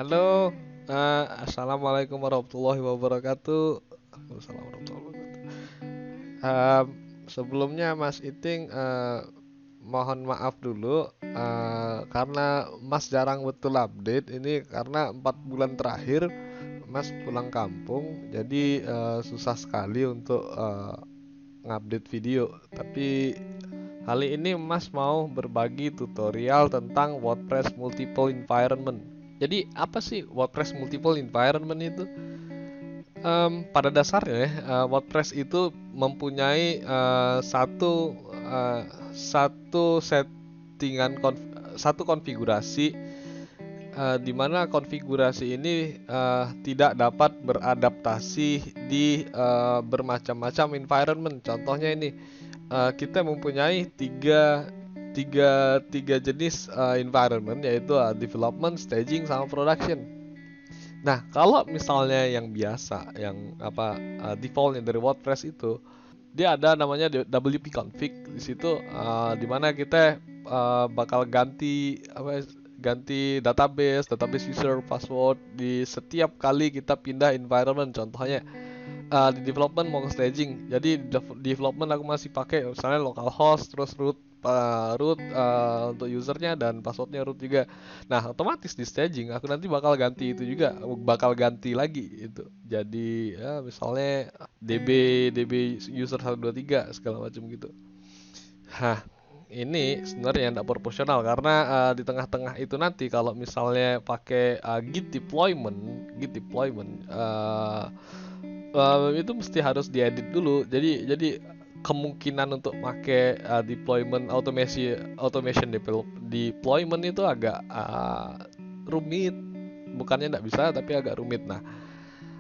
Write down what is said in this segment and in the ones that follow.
Halo, assalamualaikum warahmatullahi wabarakatuh. Waalaikumsalam warahmatullahi wabarakatuh. Em, Sebelumnya Mas Iting, mohon maaf dulu karena Mas jarang betul update ini karena 4 bulan terakhir Mas pulang kampung, jadi susah sekali untuk ngupdate video. Tapi kali ini Mas mau berbagi tutorial tentang WordPress Multiple Environment. Jadi apa sih WordPress Multiple Environment itu? Pada dasarnya WordPress itu mempunyai satu satu konfigurasi di mana konfigurasi ini tidak dapat beradaptasi di bermacam-macam environment. Contohnya ini kita mempunyai tiga jenis environment, yaitu development, staging, sama production. Nah, kalau misalnya yang biasa, yang defaultnya dari WordPress itu, dia ada namanya WP config di situ, di mana kita bakal ganti database user, password di setiap kali kita pindah environment. Contohnya di development mau ke staging, jadi development aku masih pakai misalnya localhost, terus root untuk usernya, dan passwordnya root juga. Nah, otomatis di staging aku nanti bakal ganti itu juga, bakal ganti lagi itu jadi ya misalnya db db user 123 segala macam gitu. Hah, ini sebenarnya tidak proporsional karena di tengah-tengah itu nanti kalau misalnya pakai git deployment itu mesti harus diedit dulu. Jadi kemungkinan untuk pakai deployment deployment itu agak rumit. Bukannya tidak bisa, tapi agak rumit. Nah,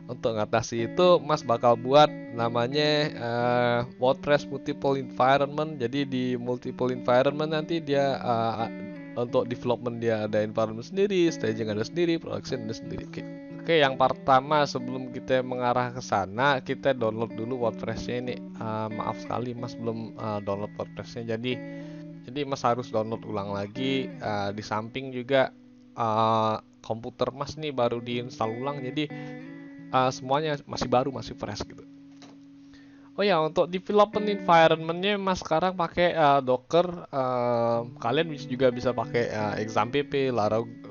untuk ngatasi itu Mas bakal buat namanya WordPress Multiple Environment. Jadi di multiple environment nanti dia untuk development dia ada environment sendiri, staging ada sendiri, production ada sendiri. Oke, yang pertama sebelum kita mengarah ke sana, kita download dulu WordPress-nya ini. Maaf sekali Mas belum download WordPress-nya. Jadi Mas harus download ulang lagi. Di samping juga komputer Mas nih baru diinstal ulang. Jadi semuanya masih baru, masih fresh gitu. Oh ya, untuk development environment-nya Mas sekarang pakai Docker. Kalian juga bisa pakai exampp,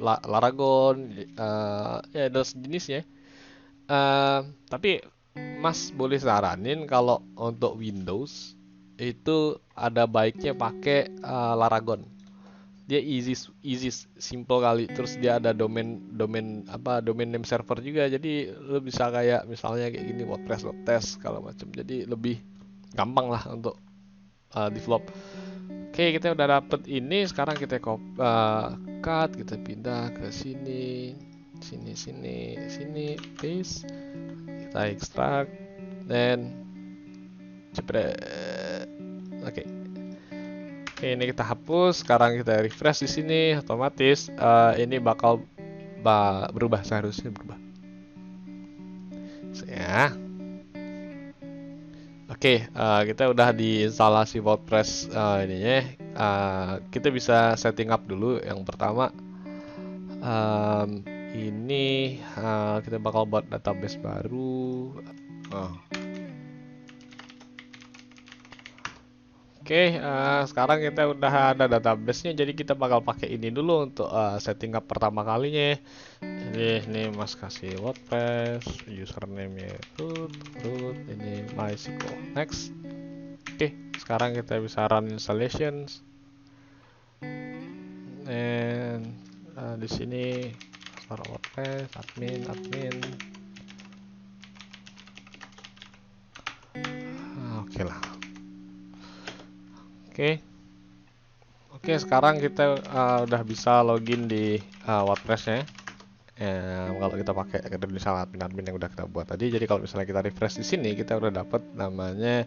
Laragon, ya dan sejenisnya. Tapi Mas boleh saranin kalau untuk Windows itu ada baiknya pakai Laragon. Dia easy simple kali, terus dia ada domain name server juga, jadi lo bisa kayak misalnya kayak gini WordPress test kalau macam, jadi lebih gampang lah untuk develop. Oke, kita udah dapet ini, sekarang kita cut, kita pindah ke sini, sini, paste, kita ekstrak, dan jepret. Oke. Oke, ini kita hapus. Sekarang kita refresh di sini, otomatis ini bakal berubah, seharusnya berubah. Ya. Oke, kita udah diinstalasi WordPress ininya. Kita bisa setting up dulu. Yang pertama, ini kita bakal buat database baru. Oh. Oke, sekarang kita udah ada database-nya, jadi kita bakal pakai ini dulu untuk setting up pertama kalinya. Jadi ini Mas kasih WordPress, username-nya root, ini MySQL, next. Oke, sekarang kita bisa run installations. Dan di sini start WordPress, admin. Oke lah. Oke, sekarang kita udah bisa login di WordPress-nya. Kalau kita pakai misalnya admin yang udah kita buat tadi, jadi kalau misalnya kita refresh di sini, kita udah dapat namanya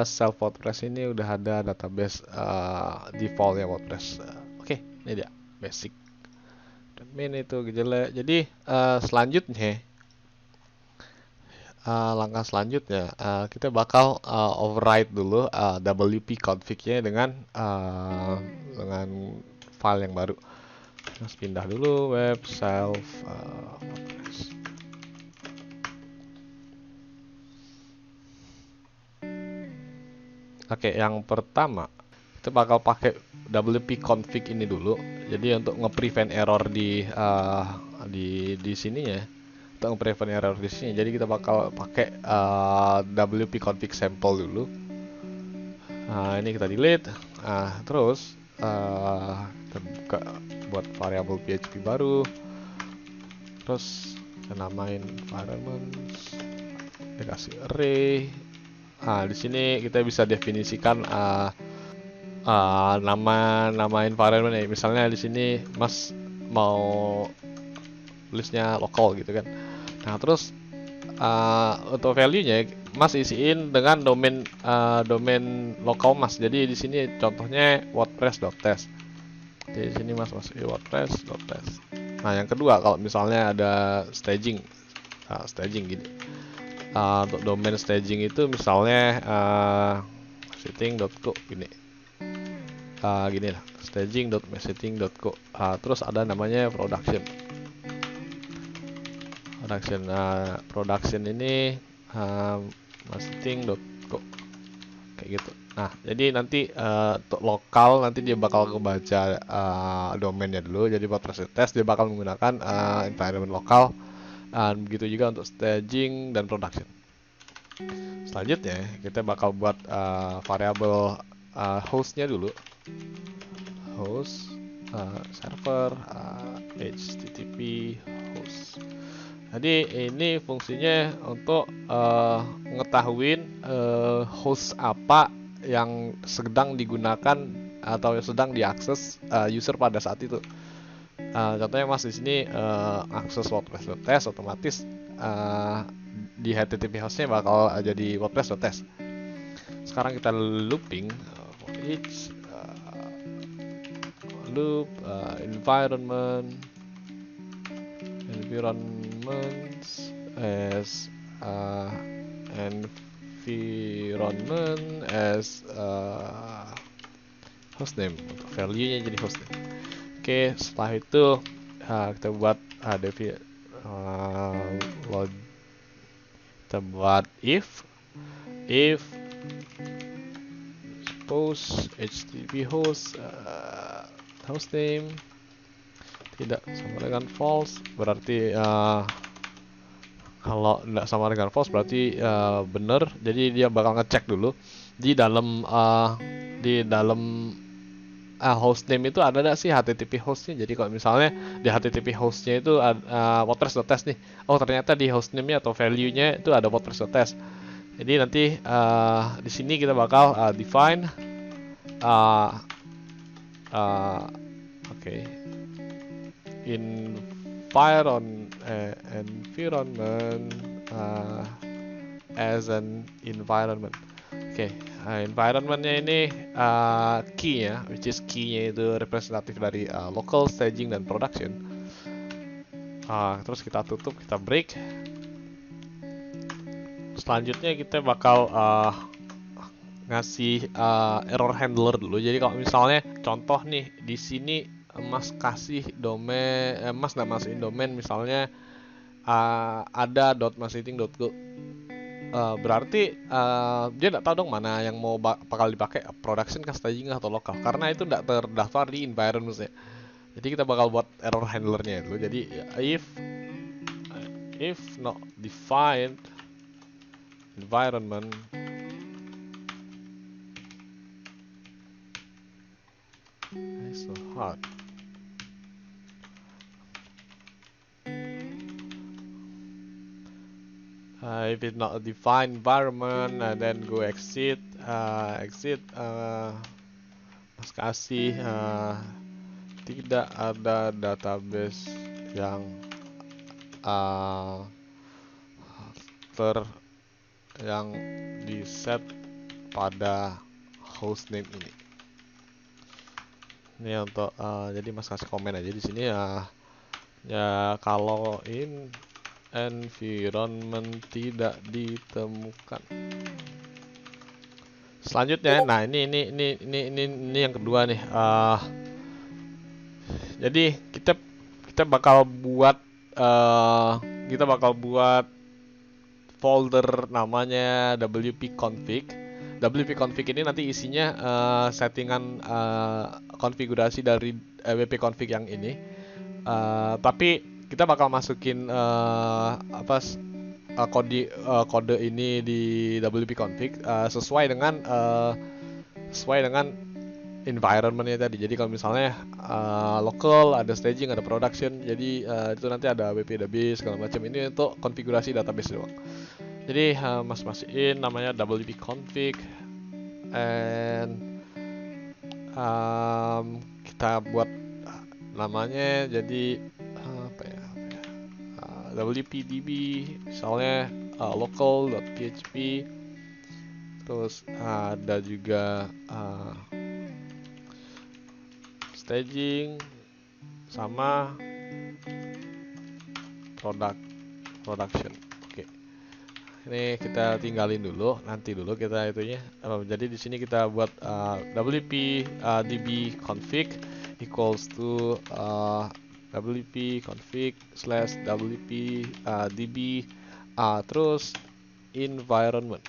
self WordPress. Ini udah ada database defaultnya WordPress. Oke, ini dia basic. Admin itu jelek. Jadi selanjutnya langkah selanjutnya kita bakal override dulu WP config-nya dengan file yang baru. Mas pindah dulu web self WordPress. Oke, yang pertama kita bakal pakai WP config ini dulu. Jadi untuk nge-prevent error di sini ya. Untuk nge-prevent error di sini. Jadi kita bakal pakai WP config sample dulu. Nah, ini kita delete. Terus kita buka buat variabel PHP baru. Terus kita namain environment, kita kasih array. Di sini kita bisa definisikan nama environment ya. Misalnya di sini Mas mau listnya lokal gitu kan. Nah, terus untuk value-nya Mas isiin dengan domain lokal Mas. Jadi di sini contohnya wordpress.test. Jadi di sini Mas masukin wordpress.test. Nah, yang kedua kalau misalnya ada staging gini. Untuk domain staging itu misalnya setting.co gini. Gini lah, staging.setting.co. Terus ada namanya production. Production ini setting.co kayak gitu. Nah, jadi nanti untuk lokal nanti dia bakal kebaca domainnya dulu. Jadi buat test dia bakal menggunakan environment lokal. Begitu juga untuk staging dan production. Selanjutnya kita bakal buat variabel hostnya dulu. Host server HTTP host. Jadi ini fungsinya untuk ngetahuin host apa yang sedang digunakan atau sedang diakses user pada saat itu. Contohnya Mas di sini akses WordPress.test otomatis di HTTP hostnya bakal jadi WordPress.test. Sekarang kita looping for each loop environment as hostname. Untuk value-nya jadi hostname. Oke, setelah itu kita buat kita buat if suppose HTTP host hostname tidak sama dengan false, berarti kalau tidak sama dengan false berarti benar. Jadi dia bakal ngecek dulu di dalam hostname itu ada nggak sih HTTP hostnya. Jadi kalau misalnya di HTTP hostnya itu WordPress.test nih, oh ternyata di hostname-nya atau value-nya itu ada WordPress.test. Jadi nanti di sini kita bakal define environment as an environment. Environment-nya ini key ya, which is key-nya itu representatif dari local, staging, dan production. Terus kita tutup, kita break. Selanjutnya kita bakal ngasih error handler dulu. Jadi kalau misalnya contoh nih di sini Mas kasih domain, Mas nggak masukin domain misalnya ada .massetting.go. Berarti dia nggak tahu dong mana yang mau bakal dipakai, production, staging atau lokal, karena itu nggak terdaftar di environment ya. Jadi kita bakal buat error handlernya dulu. Jadi if not defined environment it's so hard. If it's not a defined environment, then go exit. Mas kasih tidak ada database yang di set pada hostname ini. Ini untuk jadi Mas kasih komen aja di sini ya kalau environment tidak ditemukan. Selanjutnya, nah ini yang kedua nih. Jadi kita bakal buat eh, kita bakal buat folder namanya wp-config. wp-config ini nanti isinya settingan konfigurasi dari wp-config yang ini. Tapi kita bakal masukin kode ini di wp-config sesuai dengan environmentnya tadi. Jadi kalau misalnya local, ada staging, ada production, jadi itu nanti ada wp database segala macam. Ini untuk konfigurasi database doang. Jadi masukin namanya wp-config, and kita buat namanya jadi apa ya, wpdb misalnya local.php, terus ada juga staging sama production. Oke. Ini kita tinggalin dulu, nanti dulu kita itunya. Jadi di sini kita buat wp db config equals to wp config slash wp db terus environment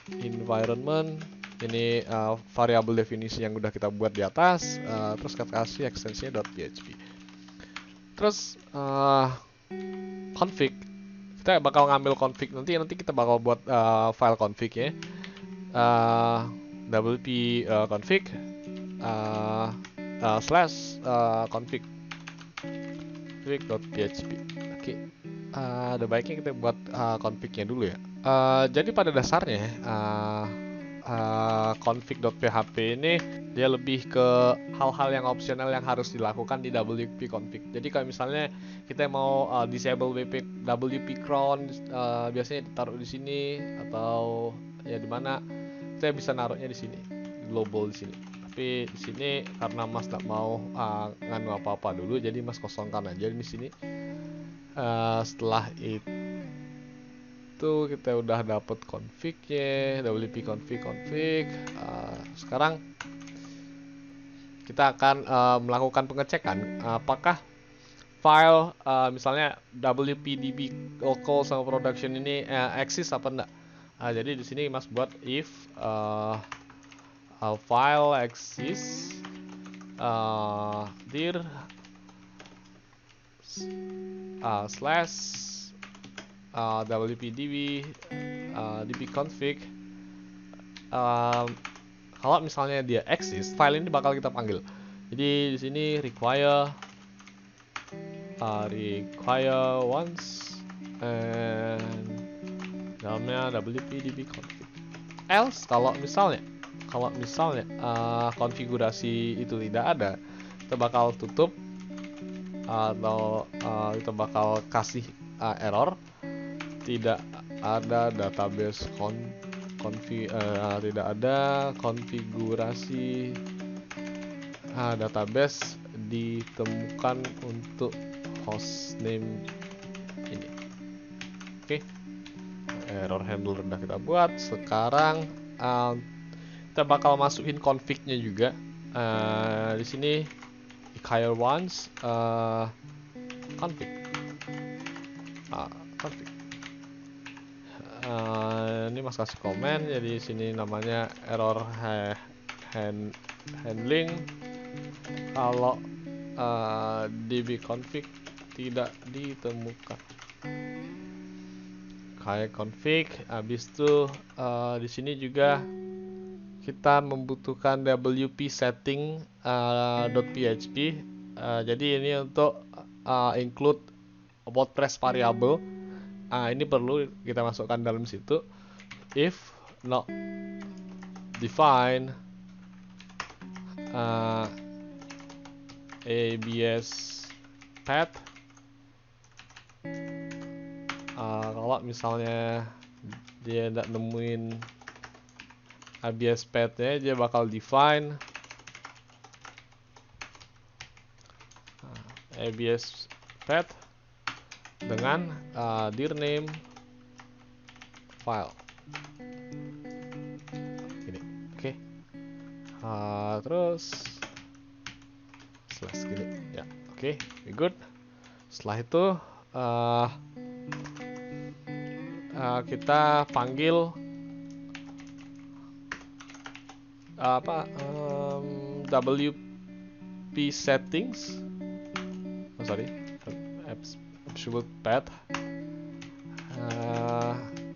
ini variabel definisi yang udah kita buat di atas, terus kita kasih ekstensinya .php. Terus config, kita bakal ngambil config, nanti kita bakal buat file config ya, wp config slash config.php. Oke. Ada baiknya kita buat config-nya dulu ya. Jadi pada dasarnya config.php ini dia lebih ke hal-hal yang opsional yang harus dilakukan di wp config. Jadi kalau misalnya kita mau disable wp cron, biasanya ditaruh di sini atau ya di mana, kita bisa naruhnya di sini, global di sini. Tapi di sini karena Mas nggak mau nganu apa-apa dulu, jadi Mas kosongkan aja di sini. Setelah itu kita udah dapet config-nya, wp config. Sekarang kita akan melakukan pengecekan apakah file misalnya wpdb local sama production ini eksis apa enggak. Jadi di sini Mas buat if file exist dir slash wpdb dbconfig. Kalau misalnya dia exist, file ini bakal kita panggil. Jadi di sini require once and dalamnya wpdb-config. Else kalau misalnya konfigurasi itu tidak ada, kita bakal tutup atau kita bakal kasih error tidak ada database tidak ada konfigurasi database ditemukan untuk hostname ini. Oke. Error handler udah kita buat. Sekarang kita bakal masukin config-nya juga. Di sini require once config. Config. Ini Mas kasih komen, jadi sini namanya error handling kalau dbconfig tidak ditemukan. Kayak config, habis itu di sini juga kita membutuhkan wp setting .php. Jadi ini untuk include WordPress variable. Ini perlu kita masukkan dalam situ. If not define abs path, kalau misalnya dia tidak nemuin abs path-nya, dia bakal define abs path dengan dir name file ini. Oke. Terus slash gini ya. Oke. Oke, good. Setelah itu kita panggil WP settings. Absolute path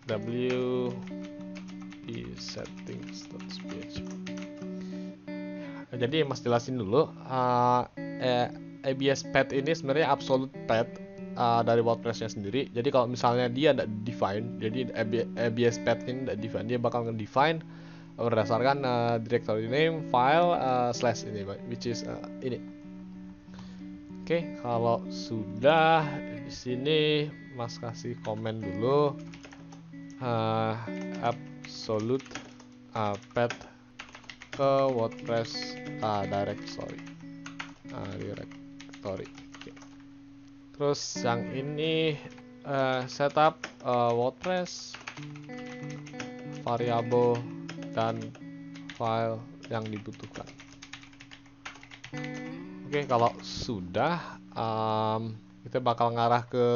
WP settings.php. Jadi Mas jelasin dulu, ABS path ini sebenarnya absolute path dari WordPress-nya sendiri. Jadi kalau misalnya dia tidak define, jadi ABS path ini tidak define, dia bakal nge-define berdasarkan directory name file slash ini, which is ini. Oke, kalau sudah di sini Mas kasih komen dulu absolute path ke WordPress directory. Okay. Terus yang ini setup WordPress variabel dan file yang dibutuhkan. Oke, kalau sudah kita bakal ngarah ke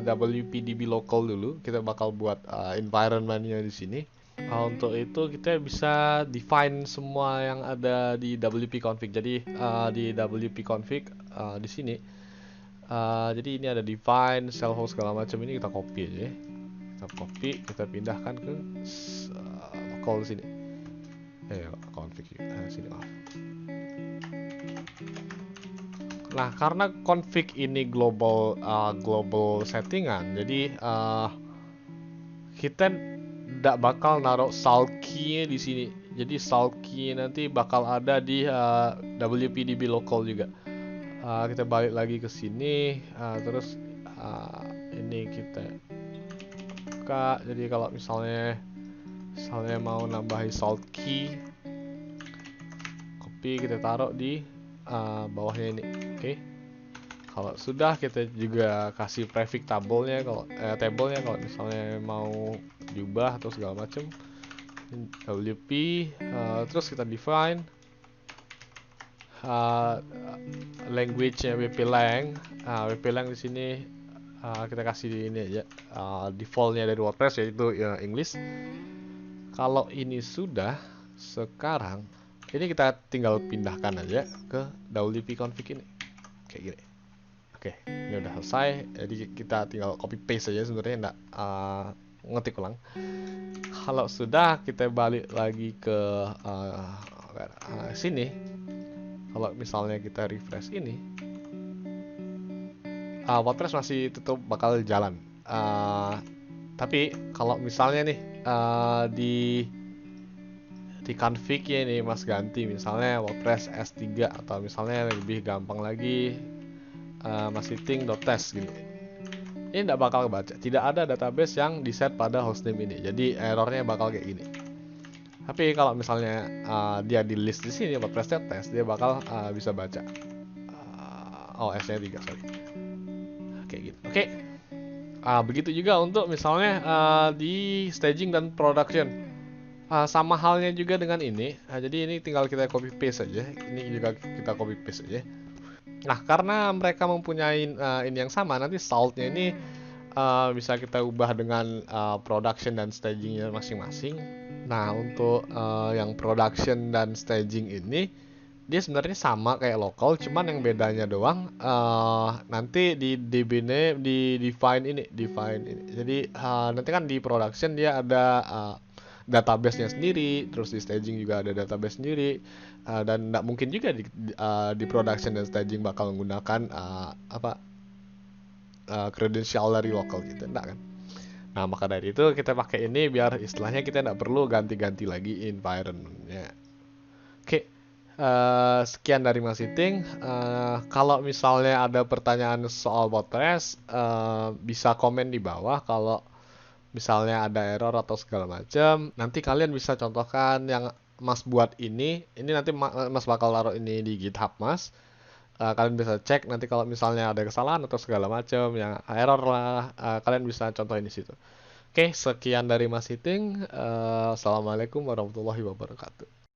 WPDB local dulu. Kita bakal buat environment-nya di sini. Untuk itu kita bisa define semua yang ada di WP config. Jadi di WP config di sini. Jadi ini ada define, shell host segala macam, ini kita copy aja ya. Kita copy, kita pindahkan ke local sini. Config sini maaf. Nah, karena config ini global settingan, jadi kita tidak bakal naruh salt key-nya di sini. Jadi salt key nanti bakal ada di WPDB local juga. Kita balik lagi ke sini, terus ini kita buka. Jadi kalau misalnya mau nambahin salt key, copy, kita taruh di bawahnya ini. Oke. Kalau sudah, kita juga kasih prefix tabelnya kalau misalnya mau diubah atau segala macam. WP terus kita define language-nya WP-lang. WP-lang di sini kita kasih ini aja default-nya dari WordPress, yaitu English. Kalau ini sudah, sekarang ini kita tinggal pindahkan aja ke WP config ini kayak gini. Oke, ini udah selesai. Jadi kita tinggal copy paste aja sebenarnya, enggak ngetik ulang. Kalau sudah, kita balik lagi ke sini. Kalau misalnya kita refresh ini, WordPress masih tetap bakal jalan. Tapi kalau misalnya nih di config-nya nih Mas ganti, misalnya WordPress S3, atau misalnya lebih gampang lagi marketing.test gitu. Ini tidak bakal kebaca. Tidak ada database yang diset pada hostname ini. Jadi errornya bakal kayak gini. Tapi kalau misalnya dia di list di sini WordPress.test, dia bakal bisa baca. S-nya 3, sorry. Kayak gitu. Oke. Begitu juga untuk misalnya di staging dan production. Sama halnya juga dengan ini. Jadi ini tinggal kita copy paste aja. Ini juga kita copy paste aja. Nah, karena mereka mempunyai ini yang sama, nanti saltnya ini bisa kita ubah dengan production dan stagingnya masing-masing. Nah, untuk yang production dan staging ini, dia sebenarnya sama kayak local, cuman yang bedanya doang nanti di DB-nya di define ini. Jadi nanti kan di production dia ada database-nya sendiri, terus di staging juga ada database sendiri, dan nggak mungkin juga di production dan staging bakal menggunakan credential dari local gitu, enggak kan? Nah, maka dari itu kita pakai ini biar istilahnya kita nggak perlu ganti-ganti lagi environment-nya. Oke, sekian dari Mas Iting. Kalau misalnya ada pertanyaan soal WordPress, bisa komen di bawah. Kalau misalnya ada error atau segala macam, nanti kalian bisa contohkan yang Mas buat ini nanti Mas bakal taruh ini di GitHub Mas. Kalian bisa cek nanti kalau misalnya ada kesalahan atau segala macam yang error lah, kalian bisa contohin di situ. Oke, sekian dari Mas Iting. Assalamualaikum warahmatullahi wabarakatuh.